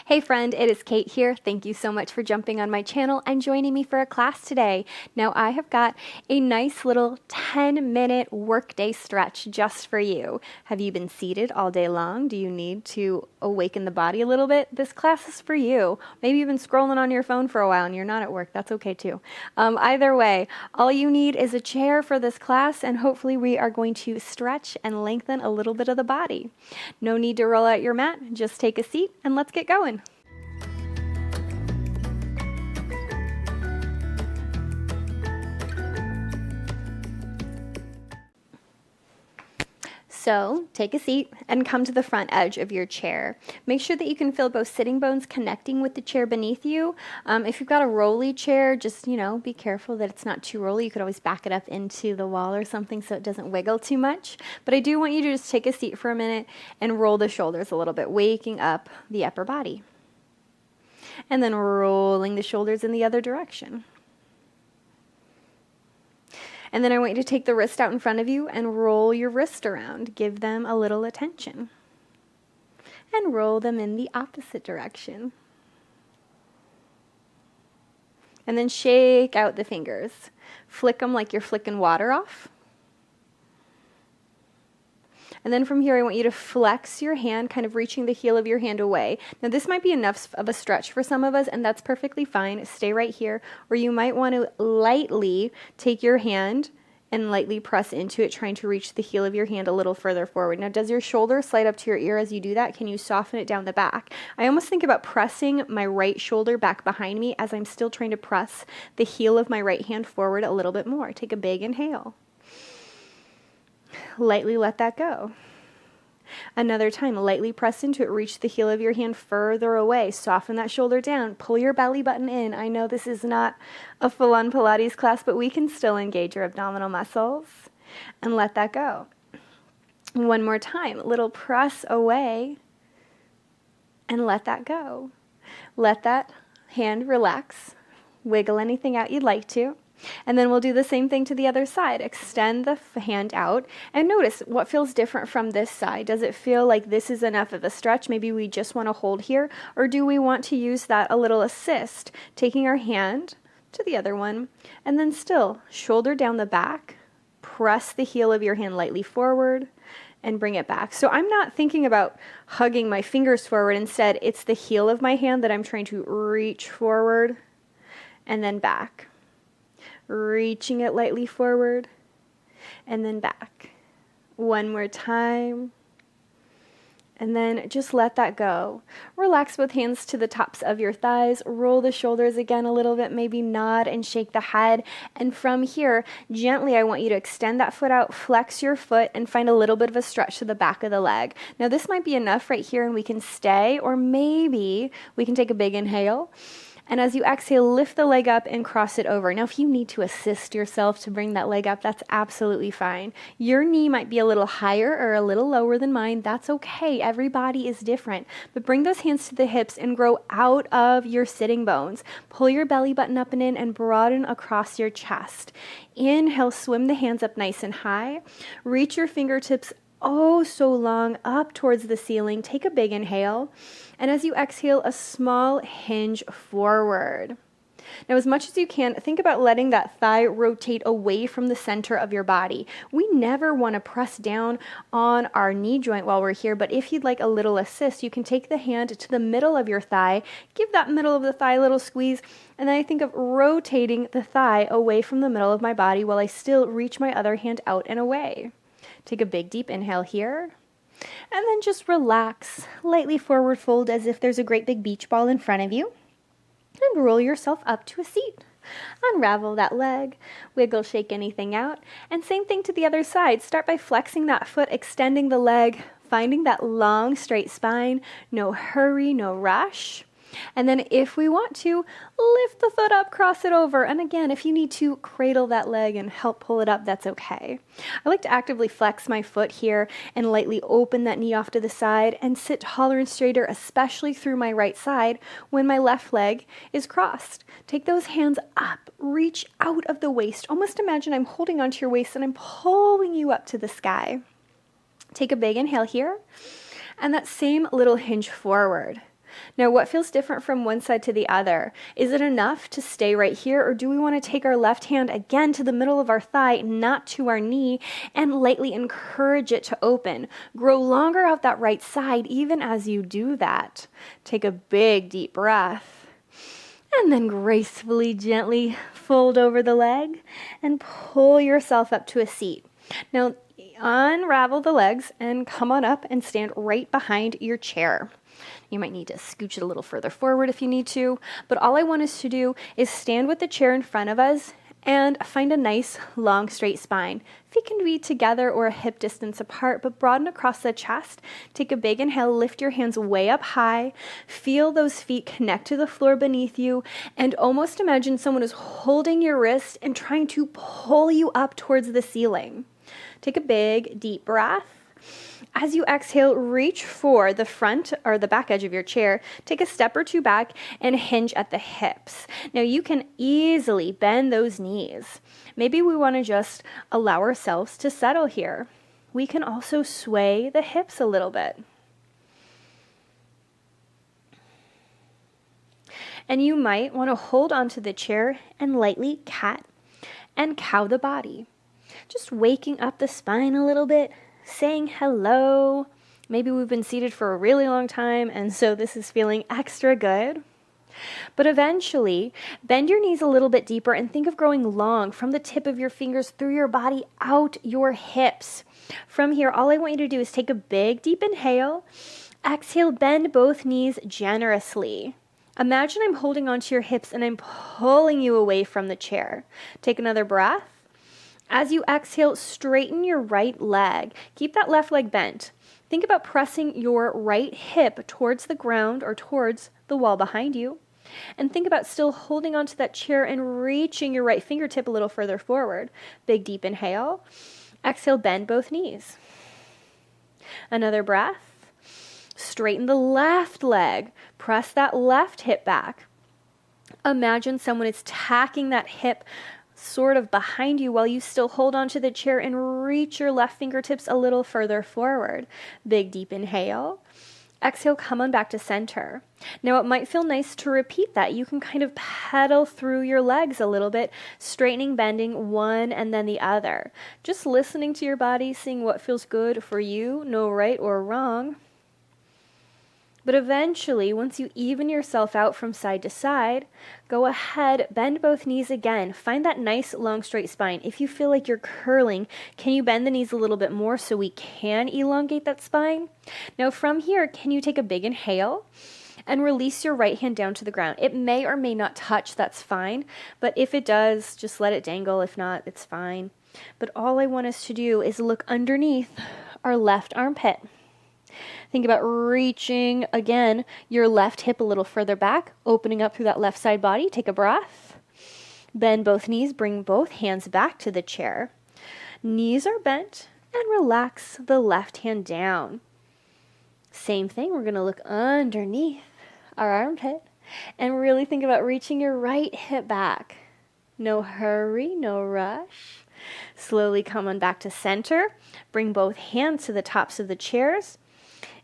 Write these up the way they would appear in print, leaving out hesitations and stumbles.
Hey friend, it is Kate here. Thank you so much for jumping on my channel and joining me for a class today. Now I have got a nice little 10-minute workday stretch just for you. Have you been seated all day long? Do you need to awaken the body a little bit? This class is for you. Maybe you've been scrolling on your phone for a while and you're not at work. That's okay too. Either way, all you need is a chair for this class, and hopefully we are going to stretch and lengthen a little bit of the body. No need to roll out your mat. Just take a seat and let's get going. So take a seat and come to the front edge of your chair. Make sure that you can feel both sitting bones connecting with the chair beneath you. If you've got a rolly chair, just, be careful that it's not too rolly. You could always back it up into the wall or something so it doesn't wiggle too much. But I do want you to just take a seat for a minute and roll the shoulders a little bit, waking up the upper body. And then rolling the shoulders in the other direction. And then I want you to take the wrist out in front of you and roll your wrist around. Give them a little attention. And roll them in the opposite direction. And then shake out the fingers. Flick them like you're flicking water off. And then from here, I want you to flex your hand, kind of reaching the heel of your hand away. Now, this might be enough of a stretch for some of us, and that's perfectly fine. Stay right here. Or you might want to lightly take your hand and lightly press into it, trying to reach the heel of your hand a little further forward. Now, does your shoulder slide up to your ear as you do that? Can you soften it down the back? I almost think about pressing my right shoulder back behind me as I'm still trying to press the heel of my right hand forward a little bit more. Take a big inhale. Lightly let that go. Another time, lightly press into it. Reach the heel of your hand further away. Soften that shoulder down. Pull your belly button in. I know this is not a full-on Pilates class, but we can still engage your abdominal muscles. And let that go. One more time. A little press away. And let that go. Let that hand relax. Wiggle anything out you'd like to. And then we'll do the same thing to the other side. Extend the hand out and notice what feels different from this side. Does it feel like this is enough of a stretch? Maybe we just want to hold here, or do we want to use that a little assist, taking our hand to the other one, and then still shoulder down the back, press the heel of your hand lightly forward, and bring it back. So I'm not thinking about hugging my fingers forward. Instead, it's the heel of my hand that I'm trying to reach forward and then back. Reaching it lightly forward and then back. One more time. And then just let that go. Relax both hands to the tops of your thighs. Roll the shoulders again a little bit. Maybe nod and shake the head. And from here, gently, I want you to extend that foot out, flex your foot, and find a little bit of a stretch to the back of the leg. Now, this might be enough right here, and we can stay, or maybe we can take a big inhale. And as you exhale, lift the leg up and cross it over. Now, if you need to assist yourself to bring that leg up, that's absolutely fine. Your knee might be a little higher or a little lower than mine. That's okay. Every body is different. But bring those hands to the hips and grow out of your sitting bones. Pull your belly button up and in and broaden across your chest. Inhale, swim the hands up nice and high. Reach your fingertips so long up towards the ceiling. Take a big inhale. And as you exhale, a small hinge forward. Now, as much as you can, think about letting that thigh rotate away from the center of your body. We never want to press down on our knee joint while we're here, but if you'd like a little assist, you can take the hand to the middle of your thigh, give that middle of the thigh a little squeeze, and then I think of rotating the thigh away from the middle of my body while I still reach my other hand out and away. Take a big deep inhale here. And then just relax, lightly forward fold as if there's a great big beach ball in front of you. And roll yourself up to a seat. Unravel that leg, wiggle, shake anything out. And same thing to the other side. Start by flexing that foot, extending the leg, finding that long straight spine. No hurry, no rush. And then if we want to, lift the foot up, cross it over. And again, if you need to cradle that leg and help pull it up, that's okay. I like to actively flex my foot here and lightly open that knee off to the side and sit taller and straighter, especially through my right side when my left leg is crossed. Take those hands up, reach out of the waist. Almost imagine I'm holding onto your waist and I'm pulling you up to the sky. Take a big inhale here. And that same little hinge forward. Now, what feels different from one side to the other? Is it enough to stay right here, or do we want to take our left hand again to the middle of our thigh, not to our knee, and lightly encourage it to open? Grow longer out that right side even as you do that. Take a big deep breath, and then gracefully, gently fold over the leg and pull yourself up to a seat. Now, unravel the legs and come on up and stand right behind your chair. You might need to scooch it a little further forward if you need to, but all I want us to do is stand with the chair in front of us and find a nice long straight spine. Feet can be together or a hip distance apart, but broaden across the chest. Take a big inhale, lift your hands way up high, feel those feet connect to the floor beneath you, and almost imagine someone is holding your wrist and trying to pull you up towards the ceiling. Take a big deep breath. As you exhale, reach for the front or the back edge of your chair. Take a step or two back and hinge at the hips. Now you can easily bend those knees. Maybe we want to just allow ourselves to settle here. We can also sway the hips a little bit. And you might want to hold onto the chair and lightly cat and cow the body. Just waking up the spine a little bit, saying hello. Maybe we've been seated for a really long time, and so this is feeling extra good. But eventually, bend your knees a little bit deeper and think of growing long from the tip of your fingers through your body out your hips. From here, all I want you to do is take a big, deep inhale. Exhale, bend both knees generously. Imagine I'm holding onto your hips and I'm pulling you away from the chair. Take another breath. As you exhale, straighten your right leg. Keep that left leg bent. Think about pressing your right hip towards the ground or towards the wall behind you. And think about still holding onto that chair and reaching your right fingertip a little further forward. Big deep inhale. Exhale, bend both knees. Another breath. Straighten the left leg. Press that left hip back. Imagine someone is tacking that hip sort of behind you while you still hold onto the chair and reach your left fingertips a little further forward. Big deep inhale. Exhale, come on back to center. Now it might feel nice to repeat that. You can kind of pedal through your legs a little bit, straightening, bending one and then the other. Just listening to your body, seeing what feels good for you, no right or wrong. But eventually, once you even yourself out from side to side, go ahead, bend both knees again. Find that nice long straight spine. If you feel like you're curling, can you bend the knees a little bit more so we can elongate that spine? Now from here, can you take a big inhale and release your right hand down to the ground? It may or may not touch, that's fine. But if it does, just let it dangle. If not, it's fine. But all I want us to do is look underneath our left armpit. Think about reaching, again, your left hip a little further back, opening up through that left side body. Take a breath. Bend both knees, bring both hands back to the chair. Knees are bent, and relax the left hand down. Same thing, we're going to look underneath our armpit and really think about reaching your right hip back. No hurry, no rush. Slowly come on back to center. Bring both hands to the tops of the chairs.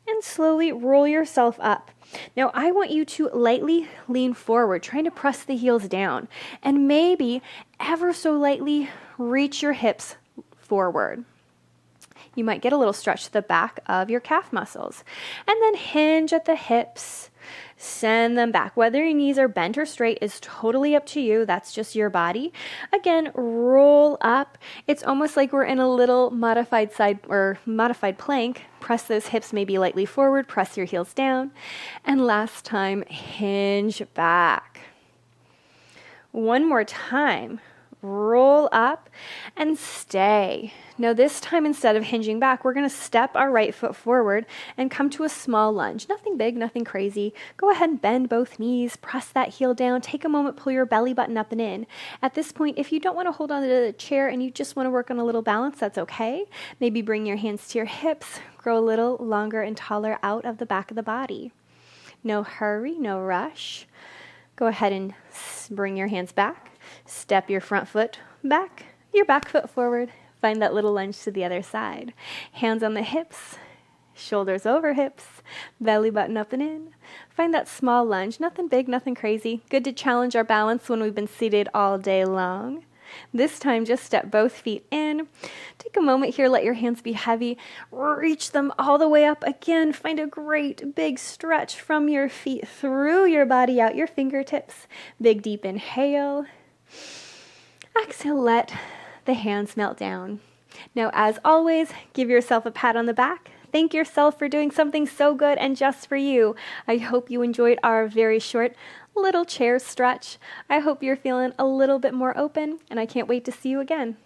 And slowly roll yourself up. Now I want you to lightly lean forward, trying to press the heels down, and maybe ever so lightly reach your hips forward. You might get a little stretch to the back of your calf muscles. And then hinge at the hips. Send them back. Whether your knees are bent or straight is totally up to you. That's just your body. Again, roll up. It's almost like we're in a little modified side or modified plank. Press those hips maybe lightly forward. Press your heels down. And last time, hinge back. One more time. Roll up and stay. Now this time, instead of hinging back, we're going to step our right foot forward and come to a small lunge. Nothing big, nothing crazy. Go ahead and bend both knees, press that heel down, take a moment, pull your belly button up and in. At this point, if you don't want to hold on to the chair and you just want to work on a little balance, that's okay. Maybe bring your hands to your hips, grow a little longer and taller out of the back of the body. No hurry, no rush. Go ahead and bring your hands back. Step your front foot back, your back foot forward. Find that little lunge to the other side. Hands on the hips. Shoulders over hips, belly button up and in. Find that small lunge, nothing big, nothing crazy. Good to challenge our balance when we've been seated all day long. This time, just step both feet in. Take a moment here, let your hands be heavy. Reach them all the way up again. Find a great big stretch from your feet through your body, out your fingertips. Big deep inhale. Exhale, let the hands melt down. Now, as always, give yourself a pat on the back. Thank yourself for doing something so good and just for you. I hope you enjoyed our very short little chair stretch. I hope you're feeling a little bit more open, and I can't wait to see you again.